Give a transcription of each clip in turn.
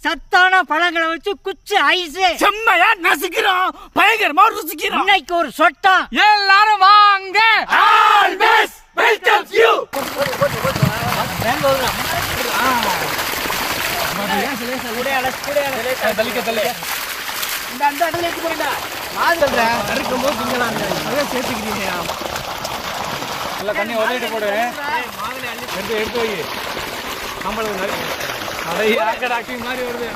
சத்தான பழங்களை வச்சு குச்சி ஐஸ் செம்மையா நசுக்கிறோம், பயங்கரமா ருசிக்கிறோம். இன்னைக்கு ஒரு சொட்டா எல்லாரும் வாங்க. Always welcome you. தண்ணி உதவிட்டு போடு, எடுத்து வை. மாதிரி வருது.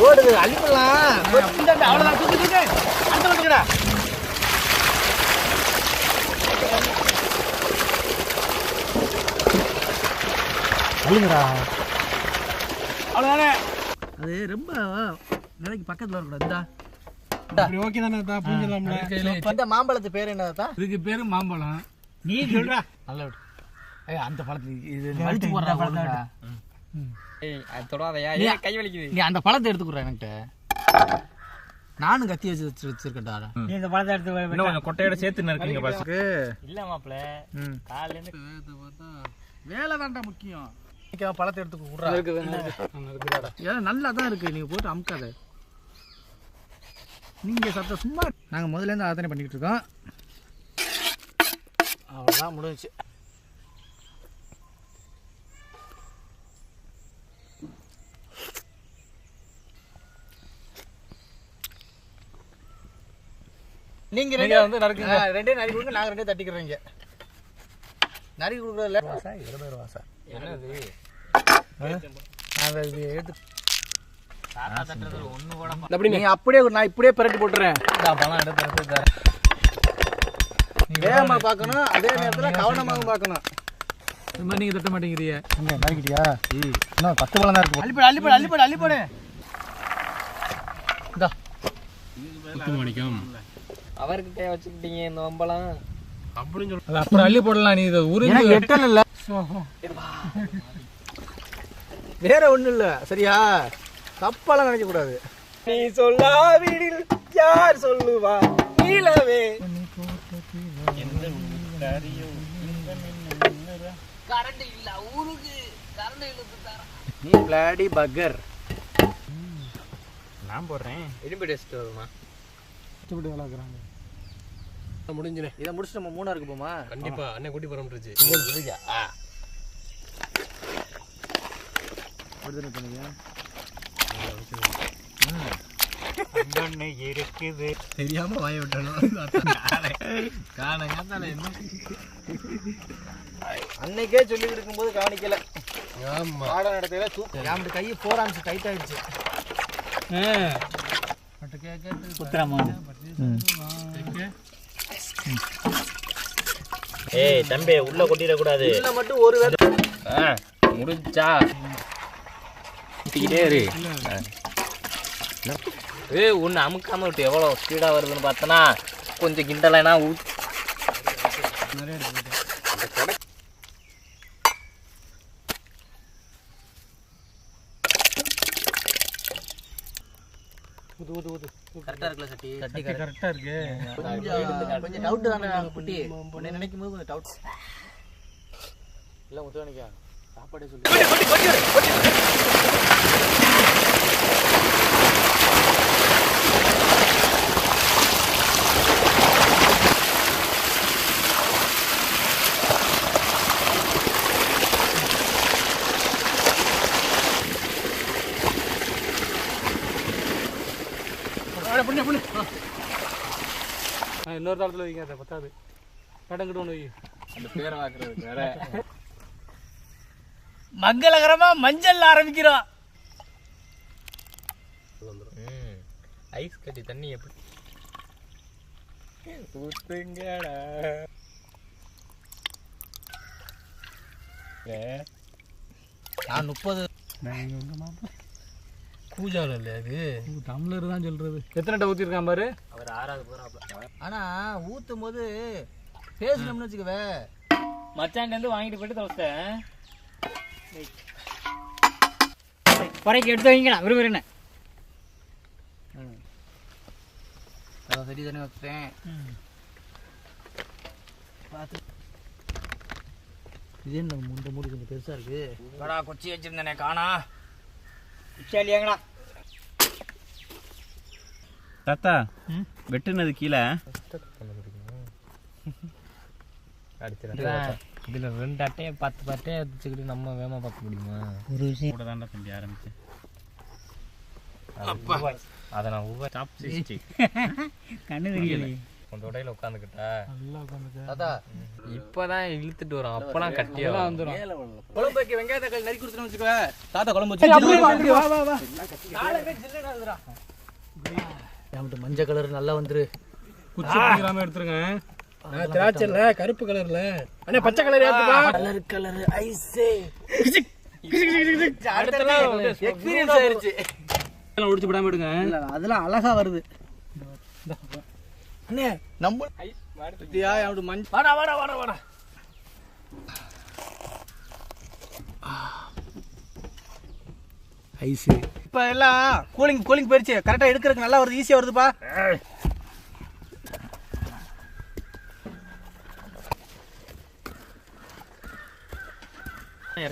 ஓடுது அழிப்பலாம். அவ்வளவுதான், தூக்கு தூக்கு அடுத்த வந்துக்கிறா. அவ்வளவுதானே. அது ரொம்ப நிலைக்கு பக்கத்துல வரக்கூடாது. ஓகே தானே, புரிஞ்சிடலாம்ல. இந்த மாம்பழத்து பேர் என்னதான்? இதுக்கு பேரு மாம்பழம். நீ சொல்ற நல்ல விடு. அந்த பழத்தை இது வலிச்சு போடுறா. கை வலிக்குது. நீ அந்த பழத்தை எடுத்துக்குற என்கிட்ட. நானும் கத்தி வச்சிருக்கேன்டா. நீ இந்த பழத்தை எடுத்து இன்னும் கொஞ்சம் கொட்டையோட சேர்த்து நறுக்குங்க பாஸ்க்கு. இல்ல மாப்ள, காலையில இருந்து வேலை தான்டா முக்கியம். பழத்தை எடுத்து குடுறா. நல்லா தான் இருக்கு, நீங்க போட்டு அமுக்காத. நீங்க சத்த சும்மா. நாங்க முதல்ல இருந்து அதை பண்ணிக்கிட்டு இருக்கோம். அவ்வளோதான் முடிஞ்சிச்சு. நீங்க வந்து நறுக்குங்க. ரெண்டே நறுக்கி கொடுங்க, நாங்க ரெண்டே தட்டிக்கிறோங்க. நறுக்கி கொடுக்குறதுல 20 ரூபா. என்னது அதை எடுத்து நீ அப்படியே நான் இப்படியே பிரட்டி போட்டுறேன். பழம் எடுத்து வேகமாக பார்க்கணும், அதே நேரத்தில் கவனமாக பார்க்கணும். இந்த மாதிரி நீங்க தட்ட மாட்டேங்கிறீங்க. நறுக்கிட்டியா? இன்னும் 10 பழம் தான் இருக்கு. அள்ளிப்போடு. இந்தா மாணிக்கம் அவர்கிட்ட வச்சுக்கிட்டீங்க இந்த வம்பலாம் அப்படின்னு சொல்லு. அப்புறம் அள்ளி போடலாம். நீ இதை உருண்டு எட்டல் இல்ல, வேற ஒண்ணும் இல்ல. சரியா? தப்பாலாம் நினைக்க கூடாது. நீ சொல்லாவிடில் யார் சொல்லுவா நீலவே கரண்ட் இல்ல ஊருக்கு கரண்ட் இழுத்து தரேன். நீ பிளாடி பக்கர். நான் போடுறேன். இரும்பு டெஸ்ட் வருமா? கஷ்டப்பட்டு வளர்க்குறாங்க. முடிஞ்சுனே. இதை முடிச்சுட்டு நம்ம மூணாருக்கு போமா? கண்டிப்பா அண்ணன் கூட்டி போறோம்ன்றுச்சு. இருக்குது தெரியாம வாய விட்டணும். அன்னைக்கே சொல்லி இருக்கும்போது கவனிக்கல. பாடம் நடத்தையில தூக்கம் கை 4 ஆம்ஸ் டைட் ஆயிடுச்சு. ஏய் தம்பி உள்ள கொட்டிட கூடாது. உள்ள மட்டும் ஒரு வேளை முடிஞ்சா ஊத்திக்கிட்டே இரு. ஏய் ஒன்று அமுக்காம விட்டு எவ்வளோ ஸ்பீடாக வருதுன்னு பார்த்தனா கொஞ்சம் கிண்டலைனா ஊற்றி கரெக்டா இருக்குல்ல சட்டி? சட்டி கரெக்டா இருக்கு. கொஞ்சம் டவுட் தானே குட்டி. உன்னை நினைக்கும் போது கொஞ்சம் டவுட். இல்ல முத்து நினைக்க சாப்பாடே சொல்லு. இன்னொரு தளத்துல வைங்க, அதை பத்தாது. கடங்கிட்டு ஒன்று வை. அந்த பேரை வாக்குறது வேற. மங்களகரமா மஞ்சள் ஆரம்பிக்கிறோம். ஐஸ் கட்டி தண்ணி எப்படி ஊத்துங்கடா. நான் 30 பூஜாவில் இல்லையா அது? டம்ளர் தான் சொல்றது. எத்தனை ஊற்றிருக்கான் பாரு. அவர் 6வது போறாப்ல. ஆனா ஊத்தும் போது பேசணும்னு வச்சுக்கவே மச்சான்ட்டு வாங்கிட்டு போயிட்டு தோசை குறைக்கு எடுத்து வைங்கடா விரும்புறேன்னு. சரி தானே வச்சுட்டேன். பார்த்து இதே நம்ம முண்டை மூடி கொஞ்சம் பெருசாக இருக்கு. கடா கொச்சி வச்சிருந்தேனே காணா. குச்சியாலியாங்கண்ணா தாத்தா வெட்டுனது கீழே இதில் 2 அட்டையை 10 அட்டையை வச்சுக்கிட்டு நம்ம வேகமாக பார்க்க முடியுமா? ஒரு விஷயம் கூட தாண்டா தம்பி ஆரம்பிச்சு அதை நான் சாப்பிட்டு கண்ணு தெரியல. உன் தொடையில் உட்காந்துக்கிட்டா நல்லா உட்காந்துக்க. தாத்தா இப்போதான் இழுத்துட்டு வரும், அப்போலாம் கட்டியாக வந்துடும். குழம்பு வைக்க வெங்காய தக்காளி நறுக்கி கொடுத்துன்னு வச்சுக்கோ. தாத்தா குழம்பு வச்சு மஞ்சள் கலர் நல்லா வந்துரு. குச்சி பிடிக்காம எடுத்துருங்க. திராட்சை இல்ல கருப்பு கலர்ல அண்ணே பச்சை கலர் ஏத்துப்பா. கலர் ஐஸ் எக்ஸ்பீரியன்ஸ் ஆயிருச்சு. எல்லாம் ஒடிச்சு விடாம எடுங்க. அதெல்லாம் அழகா வருது அண்ணே. நம்ம மஞ்சள் வாடா வாடா வாடா வாடா. ஐஸ் இப்போ எல்லாம் கூலிங் போயிடுச்சு. கரெக்டாக எடுக்கிறதுக்கு நல்லா வருது, ஈஸியாக வருதுப்பா.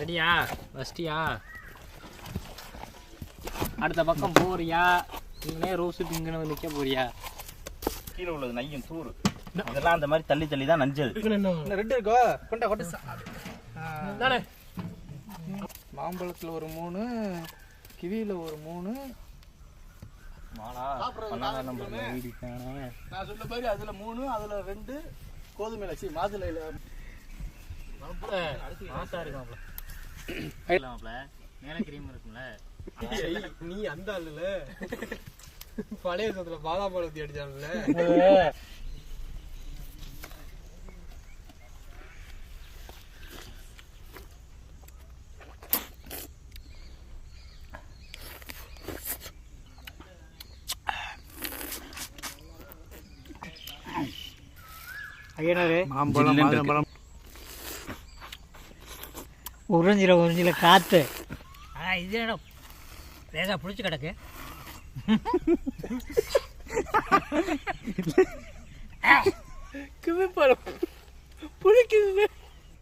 ரெடியா? ஃபஸ்ட்டியா? அடுத்த பக்கம் போறியா? நீனே ரோஸு பிங்குன்னு வந்து நிற்க போறியா? கீழே உள்ளது நையும் தூரு இதெல்லாம் அந்த மாதிரி தள்ளி தள்ளி தான் நஞ்சது. ரெண்டு இருக்கோ கொண்டா கொண்டு. மாம்பழத்தில் ஒரு 3, கிவியில் ஒரு 3. நான் சொல்ல பாரு, அதுல 3, அதுல 2 கோதுமை லட்சி மாதுளையில மேல கிரீம் இருக்கும்ல. நீ அந்த ஆளுல பழைய சத்துல பாதாம் பழம் ஊத்தி அடிச்சாங்கல்ல. மாம்பழம் மாதுளம்பழம் உறிஞ்சில காற்று. இது என்ன லேசாக பிடிச்சி கிடக்கு.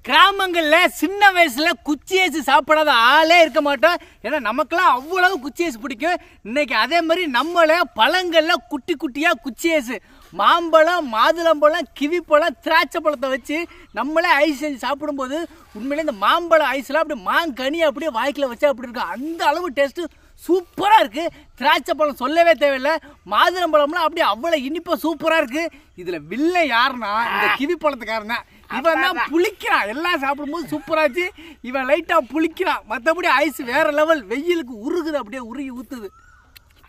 கிராமங்கள்ல சின்ன வயசுல குச்சி ஏசு சாப்பிடாத ஆளே இருக்க மாட்டோம். ஏன்னா நமக்கெல்லாம் அவ்வளவு குச்சி ஏசு பிடிக்கும். இன்னைக்கு அதே மாதிரி நம்மள பழங்கள்ல குட்டி குட்டியா குச்சி ஏசு, மாம்பழம், மாதுளம்பழம், கிவி பழம், திராட்சை பழத்தை வச்சு நம்மளே ஐஸ் செஞ்சு சாப்பிடும்போது உண்மையிலே இந்த மாம்பழம் ஐஸ்லாம் அப்படியே மாங்கனியை அப்படியே வாய்க்கில் வச்சா அப்படி இருக்கும். அந்த அளவு டேஸ்ட்டு சூப்பராக இருக்குது. திராட்சை பழம் சொல்லவே தேவையில்லை. மாதுளம்பழம்லாம் அப்படியே அவ்வளோ இனிப்பாக சூப்பராக இருக்குது. இதில் வில்லை யாருன்னா இந்த கிவி பழத்துக்காரன் தான். இவன் தான் புளிக்கிறான். எல்லாம் சாப்பிடும்போது சூப்பராச்சு. இவன் லைட்டாக புளிக்கிறான். மற்றபடி ஐஸ் வேற லெவல். வெயிலுக்கு உருகுது, அப்படியே உருகி ஊற்றுது.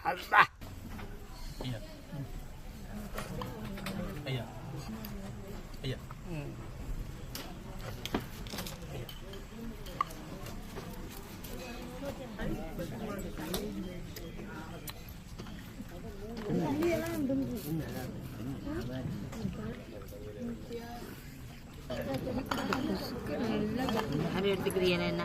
அதுதான் எடுத்துக்கிறீங்க என்ன